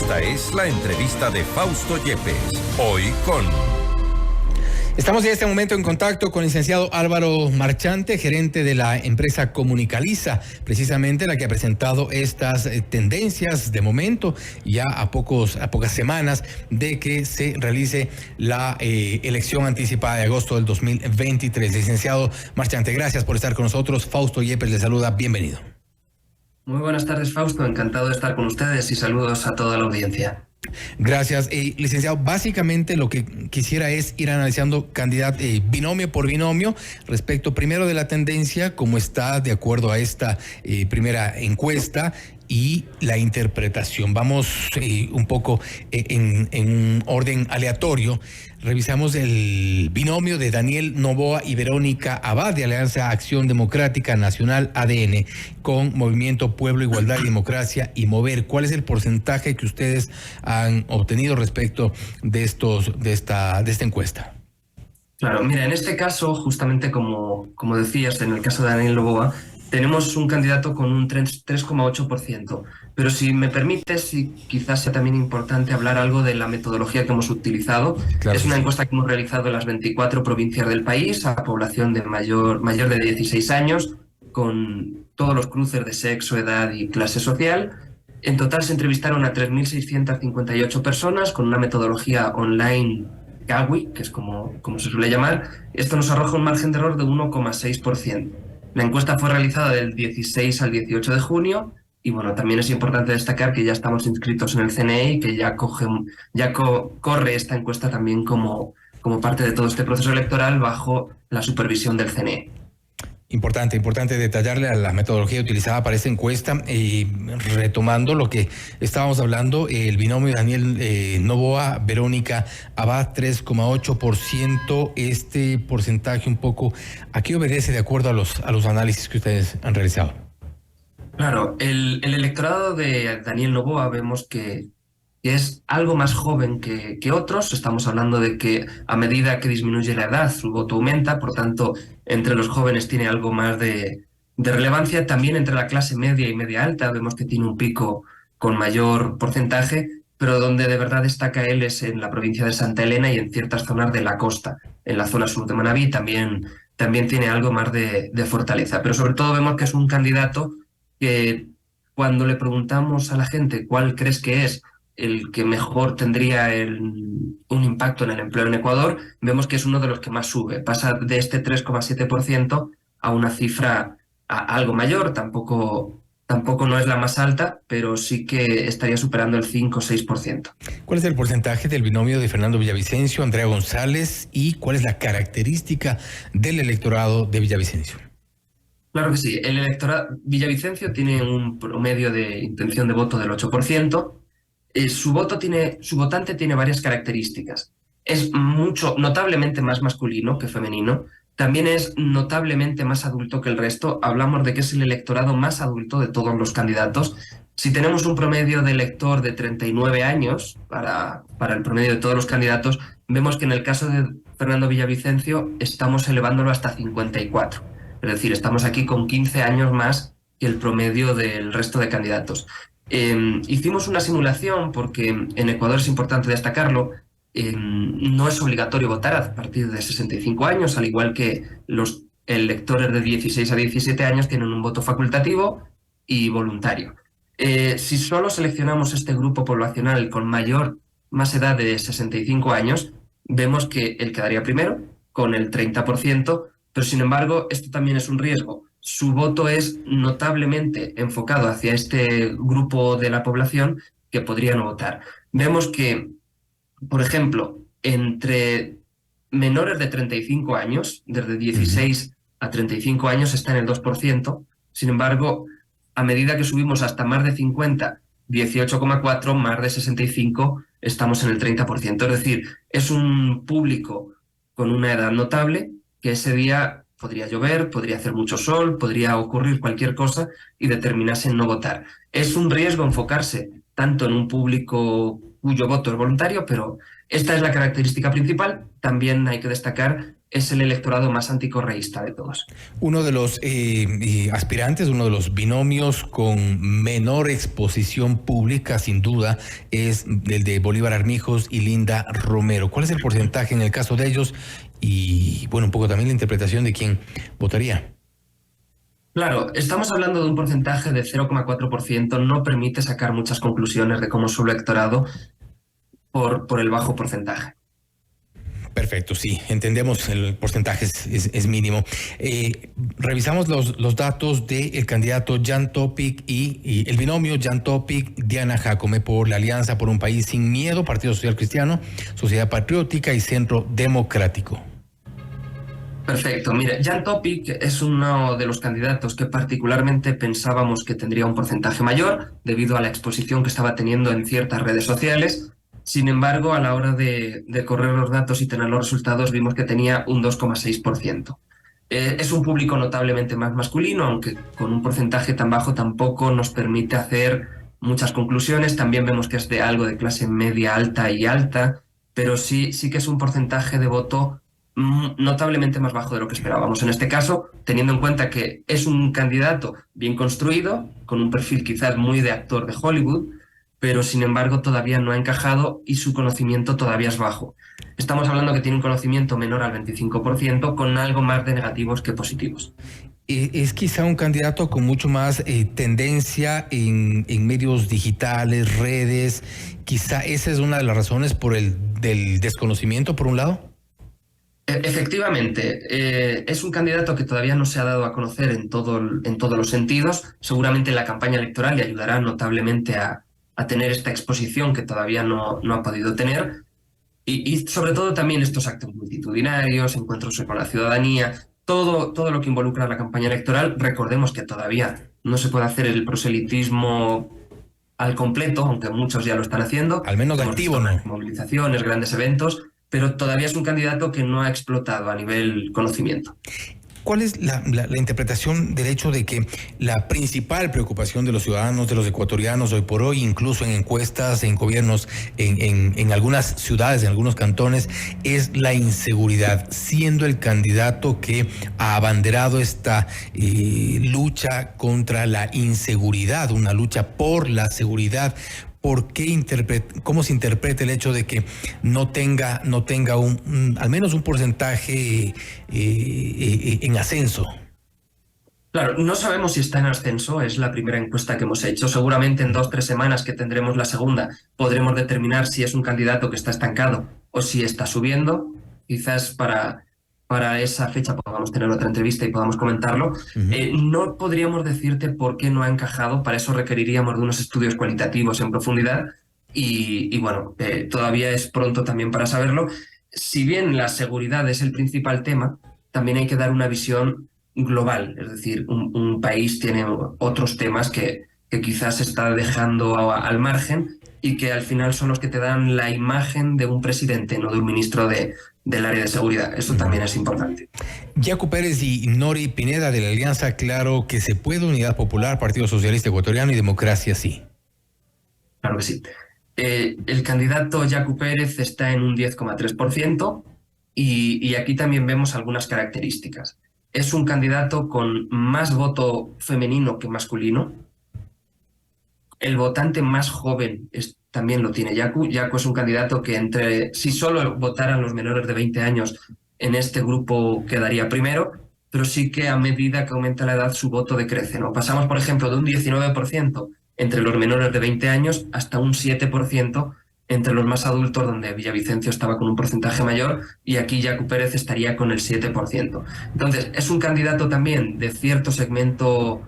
Esta es la entrevista de Fausto Yepes. Hoy con... Estamos en este momento en contacto con el licenciado Álvaro Marchante, gerente de la empresa Comunicaliza, precisamente la que ha presentado estas tendencias de momento, ya a pocas semanas de que se realice la elección anticipada de agosto del 2023. Licenciado Marchante, gracias por estar con nosotros. Fausto Yepes le saluda, bienvenido. Muy buenas tardes, Fausto. Encantado de estar con ustedes y saludos a toda la audiencia. Gracias. Licenciado, básicamente lo que quisiera es ir analizando candidato binomio por binomio respecto primero de la tendencia, cómo está de acuerdo a esta primera encuesta, y la interpretación. Vamos un poco en un orden aleatorio. Revisamos el binomio de Daniel Noboa y Verónica Abad de Alianza Acción Democrática Nacional ADN con Movimiento Pueblo, Igualdad y Democracia y Mover. ¿Cuál es el porcentaje que ustedes han obtenido respecto de esta encuesta? Claro, mira, en este caso, justamente como decías, en el caso de Daniel Noboa, tenemos un candidato con un 3,8%, pero si me permites, y quizás sea también importante hablar algo de la metodología que hemos utilizado. Claro, es una encuesta que hemos realizado en las 24 provincias del país, a población de mayor de 16 años, con todos los cruces de sexo, edad y clase social. En total se entrevistaron a 3.658 personas con una metodología online GAWI, que es como se suele llamar. Esto nos arroja un margen de error de 1,6%. La encuesta fue realizada del 16 al 18 de junio y bueno, también es importante destacar que ya estamos inscritos en el CNE y que ya corre esta encuesta también como parte de todo este proceso electoral bajo la supervisión del CNE. Importante detallarle a la metodología utilizada para esta encuesta, y retomando lo que estábamos hablando, el binomio Daniel Noboa, Verónica Abad, 3,8%. Este porcentaje un poco, ¿a qué obedece de acuerdo a los análisis que ustedes han realizado? Claro, el electorado de Daniel Noboa vemos que es algo más joven que otros. Estamos hablando de que a medida que disminuye la edad, su voto aumenta, por tanto, entre los jóvenes tiene algo más de relevancia. También entre la clase media y media alta vemos que tiene un pico con mayor porcentaje, pero donde de verdad destaca él es en la provincia de Santa Elena y en ciertas zonas de la costa. En la zona sur de Manabí también tiene algo más de fortaleza, pero sobre todo vemos que es un candidato que cuando le preguntamos a la gente cuál crees que es el que mejor tendría un impacto en el empleo en Ecuador, vemos que es uno de los que más sube. Pasa de este 3,7% a una cifra algo mayor, tampoco no es la más alta, pero sí que estaría superando el 5 o 6%. ¿Cuál es el porcentaje del binomio de Fernando Villavicencio, Andrea González, y cuál es la característica del electorado de Villavicencio? Claro que sí. El electorado Villavicencio tiene un promedio de intención de voto del 8%. Su votante tiene varias características. Es notablemente más masculino que femenino. También es notablemente más adulto que el resto. Hablamos de que es el electorado más adulto de todos los candidatos. Si tenemos un promedio de elector de 39 años para el promedio de todos los candidatos, vemos que en el caso de Fernando Villavicencio estamos elevándolo hasta 54. Es decir, estamos aquí con 15 años más que el promedio del resto de candidatos. Hicimos una simulación porque en Ecuador es importante destacarlo, no es obligatorio votar a partir de 65 años, al igual que los electores de 16 a 17 años tienen un voto facultativo y voluntario. Si solo seleccionamos este grupo poblacional con más edad de 65 años, vemos que él quedaría primero con el 30%, pero sin embargo esto también es un riesgo. Su voto es notablemente enfocado hacia este grupo de la población que podría no votar. Vemos que, por ejemplo, entre menores de 35 años, desde 16 a 35 años, está en el 2%. Sin embargo, a medida que subimos hasta más de 50, 18,4, más de 65, estamos en el 30%. Es decir, es un público con una edad notable que ese día podría llover, podría hacer mucho sol, podría ocurrir cualquier cosa y determinarse en no votar. Es un riesgo enfocarse tanto en un público cuyo voto es voluntario, pero esta es la característica principal. También hay que destacar es el electorado más anticorreísta de todos. Uno de los aspirantes, uno de los binomios con menor exposición pública, sin duda, es el de Bolívar Armijos y Linda Romero. ¿Cuál es el porcentaje en el caso de ellos? Y, bueno, un poco también la interpretación de quién votaría. Claro, estamos hablando de un porcentaje de 0,4%, no permite sacar muchas conclusiones de cómo es su electorado por el bajo porcentaje. Perfecto, sí, entendemos, el porcentaje es mínimo. Revisamos los datos del candidato Jan Topic y el binomio Jan Topic, Diana Jacome por la Alianza por un País Sin Miedo, Partido Social Cristiano, Sociedad Patriótica y Centro Democrático. Perfecto. Mira, Jan Topic es uno de los candidatos que particularmente pensábamos que tendría un porcentaje mayor debido a la exposición que estaba teniendo en ciertas redes sociales. Sin embargo, a la hora de correr los datos y tener los resultados, vimos que tenía un 2,6%. Es un público notablemente más masculino, aunque con un porcentaje tan bajo tampoco nos permite hacer muchas conclusiones. También vemos que es de algo de clase media, alta y alta, pero sí que es un porcentaje de voto notablemente más bajo de lo que esperábamos. En este caso, teniendo en cuenta que es un candidato bien construido, con un perfil quizás muy de actor de Hollywood, pero sin embargo todavía no ha encajado y su conocimiento todavía es bajo. Estamos hablando que tiene un conocimiento menor al 25%, con algo más de negativos que positivos. Es quizá un candidato con mucho más tendencia en medios digitales, redes. Quizá esa es una de las razones del desconocimiento, por un lado. Efectivamente, es un candidato que todavía no se ha dado a conocer en todos los sentidos. Seguramente la campaña electoral le ayudará notablemente a tener esta exposición que todavía no ha podido tener. Y sobre todo también estos actos multitudinarios, encuentros con la ciudadanía, todo lo que involucra la campaña electoral. Recordemos que todavía no se puede hacer el proselitismo al completo, aunque muchos ya lo están haciendo. Al menos activo, ¿no? Movilizaciones, grandes eventos, pero todavía es un candidato que no ha explotado a nivel conocimiento. ¿Cuál es la interpretación del hecho de que la principal preocupación de los ciudadanos, de los ecuatorianos hoy por hoy, incluso en encuestas, en gobiernos, en algunas ciudades, en algunos cantones, es la inseguridad, siendo el candidato que ha abanderado esta lucha contra la inseguridad, una lucha por la seguridad? ¿Cómo se interpreta el hecho de que no tenga al menos un porcentaje en ascenso? Claro, no sabemos si está en ascenso, es la primera encuesta que hemos hecho. Seguramente en 2 o 3 semanas que tendremos la segunda podremos determinar si es un candidato que está estancado o si está subiendo. Quizás para esa fecha podamos tener otra entrevista y podamos comentarlo. No podríamos decirte por qué no ha encajado, para eso requeriríamos de unos estudios cualitativos en profundidad y bueno, todavía es pronto también para saberlo. Si bien la seguridad es el principal tema, también hay que dar una visión global, es decir, un país tiene otros temas que quizás se está dejando al margen y que al final son los que te dan la imagen de un presidente, no de un ministro del área de seguridad. Eso también es importante. Yacu Pérez y Nori Pineda de la Alianza Claro que se puede, Unidad Popular, Partido Socialista Ecuatoriano y Democracia Sí. Claro que sí. El candidato Yacu Pérez está en un 10,3% y aquí también vemos algunas características. Es un candidato con más voto femenino que masculino. El votante más joven también lo tiene Yacu. Yacu es un candidato que si solo votaran los menores de 20 años, en este grupo quedaría primero, pero sí que a medida que aumenta la edad su voto decrece, ¿no? Pasamos, por ejemplo, de un 19% entre los menores de 20 años hasta un 7% entre los más adultos, donde Villavicencio estaba con un porcentaje mayor y aquí Yacu Pérez estaría con el 7%. Entonces, es un candidato también de cierto segmento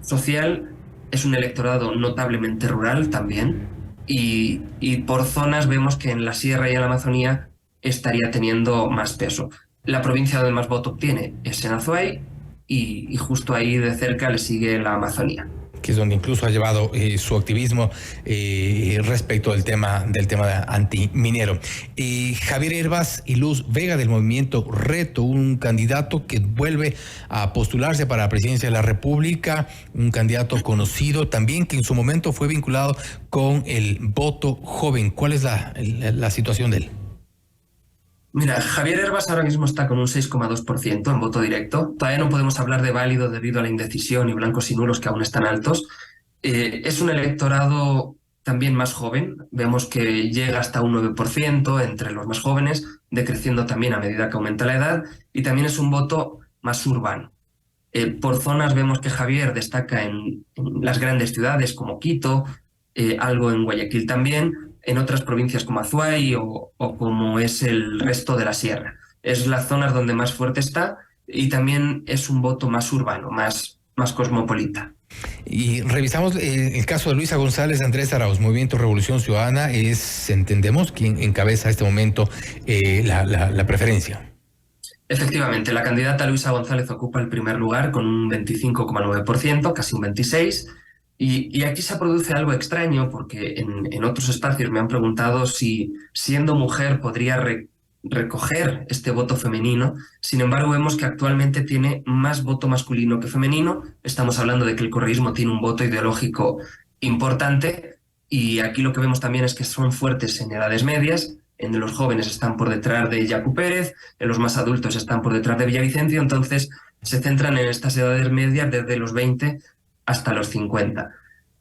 social. Es un electorado notablemente rural también y por zonas vemos que en la Sierra y en la Amazonía estaría teniendo más peso. La provincia donde más voto obtiene es en Azuay y justo ahí de cerca le sigue la Amazonía. Que es donde incluso ha llevado su activismo respecto del tema antiminero. Javier Hervás y Luz Vega del movimiento Reto, un candidato que vuelve a postularse para la presidencia de la República, un candidato conocido también que en su momento fue vinculado con el voto joven. ¿Cuál es la situación de él? Mira, Javier Herbas ahora mismo está con un 6,2% en voto directo. Todavía no podemos hablar de válido debido a la indecisión y blancos y nulos que aún están altos. Es un electorado también más joven. Vemos que llega hasta un 9% entre los más jóvenes, decreciendo también a medida que aumenta la edad. Y también es un voto más urbano. Por zonas vemos que Javier destaca en las grandes ciudades como Quito, algo en Guayaquil también, en otras provincias como Azuay o como es el resto de la sierra. Es las zonas donde más fuerte está y también es un voto más urbano, más cosmopolita. Y revisamos el caso de Luisa González, Andrés Arauz, Movimiento Revolución Ciudadana, entendemos, quien encabeza a este momento la preferencia. Efectivamente, la candidata Luisa González ocupa el primer lugar con un 25,9%, casi un 26%, y aquí se produce algo extraño porque en otros espacios me han preguntado si siendo mujer podría recoger este voto femenino. Sin embargo, vemos que actualmente tiene más voto masculino que femenino. Estamos hablando de que el correísmo tiene un voto ideológico importante y aquí lo que vemos también es que son fuertes en edades medias. En los jóvenes están por detrás de Yacu Pérez, en los más adultos están por detrás de Villavicencio, entonces se centran en estas edades medias desde los 20 hasta los 50.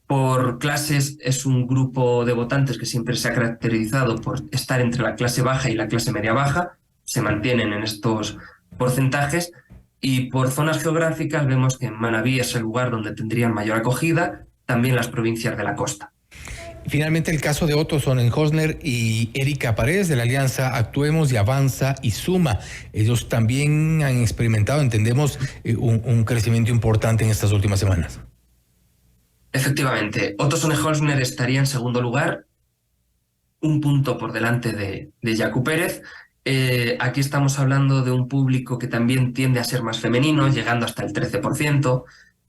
Por clases es un grupo de votantes que siempre se ha caracterizado por estar entre la clase baja y la clase media baja, se mantienen en estos porcentajes, y por zonas geográficas vemos que Manabí es el lugar donde tendrían mayor acogida, también las provincias de la costa. Finalmente, el caso de Otto Sonnenhorstner y Erika Paredes de la alianza Actuemos y Avanza y Suma. Ellos también han experimentado, entendemos, un crecimiento importante en estas últimas semanas. Efectivamente, Otto Sonnenhorstner estaría en segundo lugar, un punto por delante de Yacu Pérez. Aquí estamos hablando de un público que también tiende a ser más femenino, llegando hasta el 13%.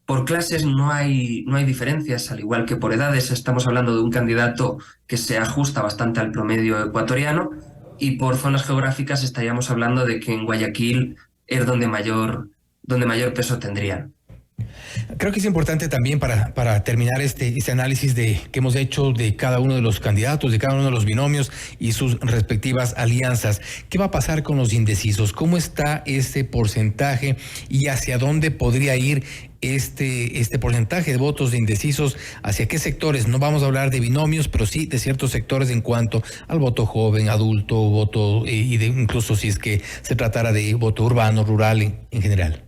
Por clases no hay diferencias, al igual que por edades. Estamos hablando de un candidato que se ajusta bastante al promedio ecuatoriano, y por zonas geográficas estaríamos hablando de que en Guayaquil es donde mayor peso tendrían. Creo que es importante también para terminar este análisis que hemos hecho de cada uno de los candidatos, de cada uno de los binomios y sus respectivas alianzas. ¿Qué va a pasar con los indecisos? ¿Cómo está ese porcentaje y hacia dónde podría ir este porcentaje de votos de indecisos? ¿Hacia qué sectores? No vamos a hablar de binomios, pero sí de ciertos sectores en cuanto al voto joven, adulto, voto incluso si es que se tratara de voto urbano, rural en general.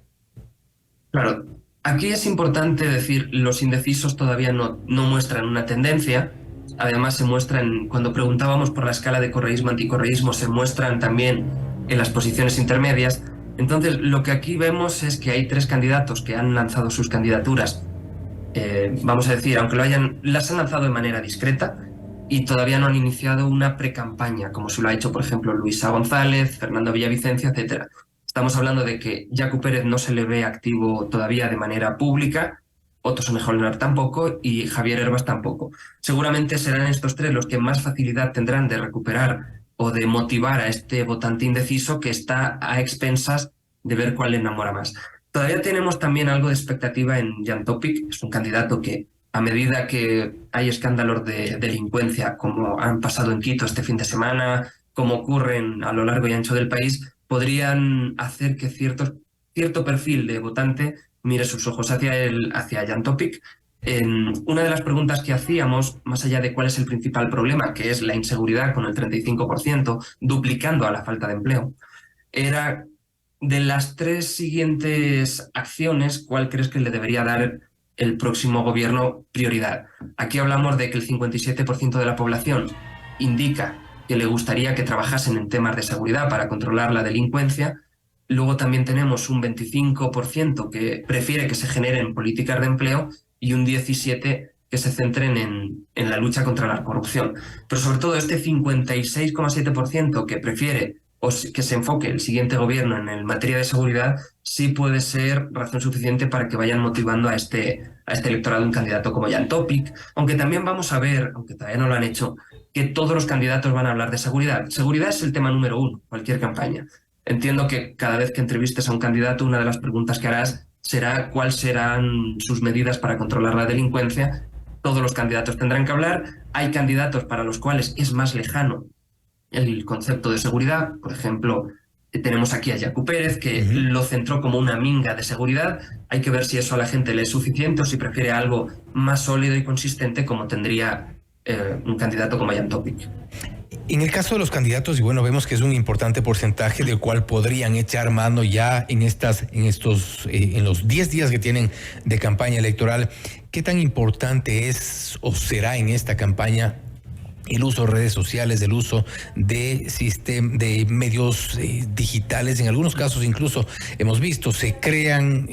Claro. Aquí es importante decir, los indecisos todavía no muestran una tendencia. Además, se muestran, cuando preguntábamos por la escala de correísmo-anticorreísmo, se muestran también en las posiciones intermedias. Entonces, lo que aquí vemos es que hay 3 candidatos que han lanzado sus candidaturas. Vamos a decir, aunque las han lanzado de manera discreta y todavía no han iniciado una precampaña, como se lo ha hecho, por ejemplo, Luisa González, Fernando Villavicencio, etc. Estamos hablando de que Yacu Pérez no se le ve activo todavía de manera pública, Otto Sonnenhorstner tampoco y Javier Herbas tampoco. Seguramente serán estos 3 los que más facilidad tendrán de recuperar o de motivar a este votante indeciso que está a expensas de ver cuál le enamora más. Todavía tenemos también algo de expectativa en Jan Topic. Es un candidato que, a medida que hay escándalos de delincuencia, como han pasado en Quito este fin de semana, como ocurren a lo largo y ancho del país, podrían hacer que cierto perfil de votante mire sus ojos hacia Jan Topic. Una de las preguntas que hacíamos, más allá de cuál es el principal problema, que es la inseguridad con el 35%, duplicando a la falta de empleo, era de las 3 siguientes acciones, ¿cuál crees que le debería dar el próximo gobierno prioridad? Aquí hablamos de que el 57% de la población indica que le gustaría que trabajasen en temas de seguridad para controlar la delincuencia. Luego también tenemos un 25% que prefiere que se generen políticas de empleo y un 17% que se centren en la lucha contra la corrupción. Pero sobre todo este 56,7% que prefiere o que se enfoque el siguiente gobierno en materia de seguridad, sí puede ser razón suficiente para que vayan motivando a este electorado un candidato como Jan Topic, aunque también vamos a ver, aunque todavía no lo han hecho, que todos los candidatos van a hablar de seguridad. Seguridad es el tema número 1, cualquier campaña. Entiendo que cada vez que entrevistes a un candidato, una de las preguntas que harás será cuáles serán sus medidas para controlar la delincuencia. Todos los candidatos tendrán que hablar. Hay candidatos para los cuales es más lejano el concepto de seguridad. Por ejemplo, tenemos aquí a Yacu Pérez, que lo centró como una minga de seguridad. Hay que ver si eso a la gente le es suficiente o si prefiere algo más sólido y consistente como tendría un candidato como Jan Topic. En el caso de los candidatos, y bueno, vemos que es un importante porcentaje del cual podrían echar mano ya en los 10 días que tienen de campaña electoral. ¿Qué tan importante es o será en esta campaña el uso de redes sociales, el uso de medios digitales? En algunos casos incluso hemos visto, se crean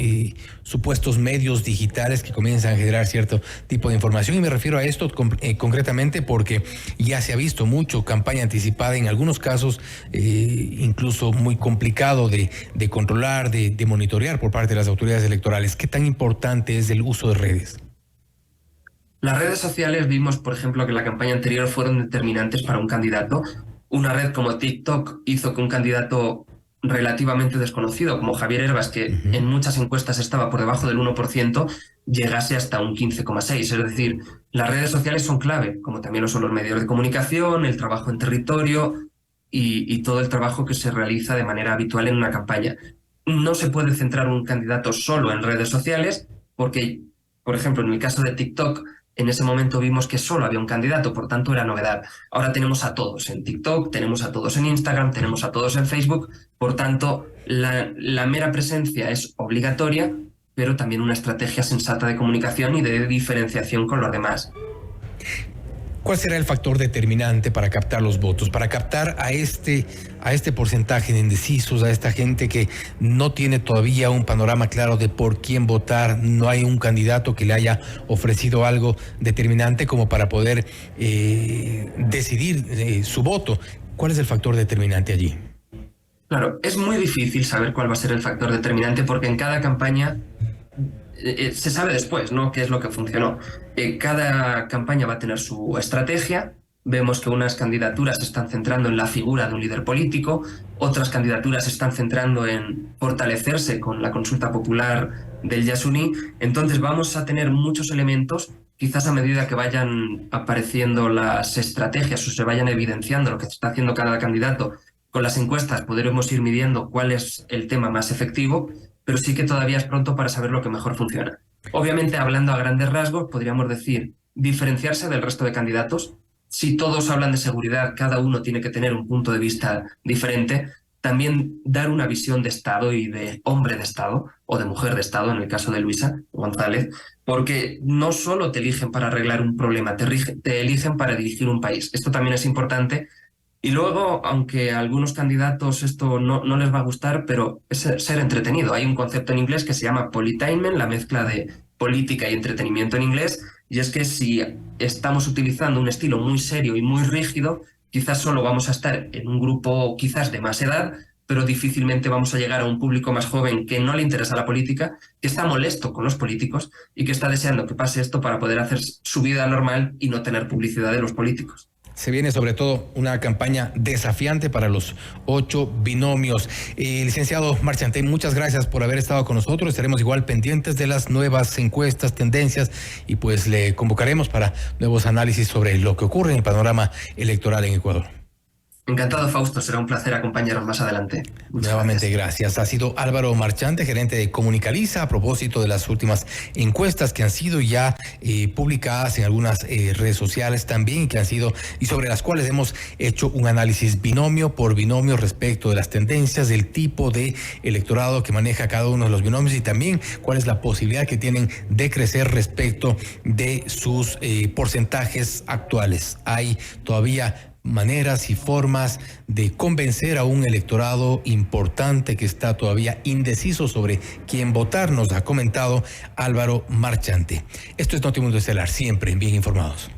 supuestos medios digitales que comienzan a generar cierto tipo de información, y me refiero a esto concretamente porque ya se ha visto mucho campaña anticipada, en algunos casos incluso muy complicado de controlar, de monitorear por parte de las autoridades electorales. ¿Qué tan importante es el uso de redes? Las redes sociales vimos, por ejemplo, que en la campaña anterior fueron determinantes para un candidato. Una red como TikTok hizo que un candidato relativamente desconocido, como Javier Herbas, que en muchas encuestas estaba por debajo del 1%, llegase hasta un 15,6%. Es decir, las redes sociales son clave, como también lo son los medios de comunicación, el trabajo en territorio y todo el trabajo que se realiza de manera habitual en una campaña. No se puede centrar un candidato solo en redes sociales porque, por ejemplo, en el caso de TikTok, en ese momento vimos que solo había un candidato, por tanto era novedad. Ahora tenemos a todos en TikTok, tenemos a todos en Instagram, tenemos a todos en Facebook, por tanto la mera presencia es obligatoria, pero también una estrategia sensata de comunicación y de diferenciación con los demás. ¿Cuál será el factor determinante para captar los votos, para captar a este porcentaje de indecisos, a esta gente que no tiene todavía un panorama claro de por quién votar? No hay un candidato que le haya ofrecido algo determinante como para poder decidir su voto. ¿Cuál es el factor determinante allí? Claro, es muy difícil saber cuál va a ser el factor determinante porque en cada campaña se sabe después, ¿no?, qué es lo que funcionó. Cada campaña va a tener su estrategia. Vemos que unas candidaturas se están centrando en la figura de un líder político, otras candidaturas se están centrando en fortalecerse con la consulta popular del Yasuní. Entonces vamos a tener muchos elementos. Quizás a medida que vayan apareciendo las estrategias o se vayan evidenciando lo que está haciendo cada candidato, con las encuestas podremos ir midiendo cuál es el tema más efectivo, pero sí que todavía es pronto para saber lo que mejor funciona. Obviamente, hablando a grandes rasgos, podríamos decir diferenciarse del resto de candidatos. Si todos hablan de seguridad, cada uno tiene que tener un punto de vista diferente. También dar una visión de Estado y de hombre de Estado, o de mujer de Estado, en el caso de Luisa González, porque no solo te eligen para arreglar un problema, te eligen para dirigir un país. Esto también es importante. Y luego, aunque a algunos candidatos esto no les va a gustar, pero es ser entretenido. Hay un concepto en inglés que se llama politainment, la mezcla de política y entretenimiento en inglés, y es que si estamos utilizando un estilo muy serio y muy rígido, quizás solo vamos a estar en un grupo quizás de más edad, pero difícilmente vamos a llegar a un público más joven que no le interesa la política, que está molesto con los políticos y que está deseando que pase esto para poder hacer su vida normal y no tener publicidad de los políticos. Se viene sobre todo una campaña desafiante para los 8 binomios. Licenciado Marchantey, muchas gracias por haber estado con nosotros. Estaremos igual pendientes de las nuevas encuestas, tendencias, y pues le convocaremos para nuevos análisis sobre lo que ocurre en el panorama electoral en Ecuador. Encantado, Fausto. Será un placer acompañaros más adelante. Nuevamente, gracias. Ha sido Álvaro Marchante, gerente de Comunicaliza, a propósito de las últimas encuestas que han sido ya publicadas en algunas redes sociales también, que han sido y sobre las cuales hemos hecho un análisis binomio por binomio respecto de las tendencias, del tipo de electorado que maneja cada uno de los binomios y también cuál es la posibilidad que tienen de crecer respecto de sus porcentajes actuales. Hay todavía maneras y formas de convencer a un electorado importante que está todavía indeciso sobre quién votar, nos ha comentado Álvaro Marchante. Esto es Notimundo Estelar, siempre bien informados.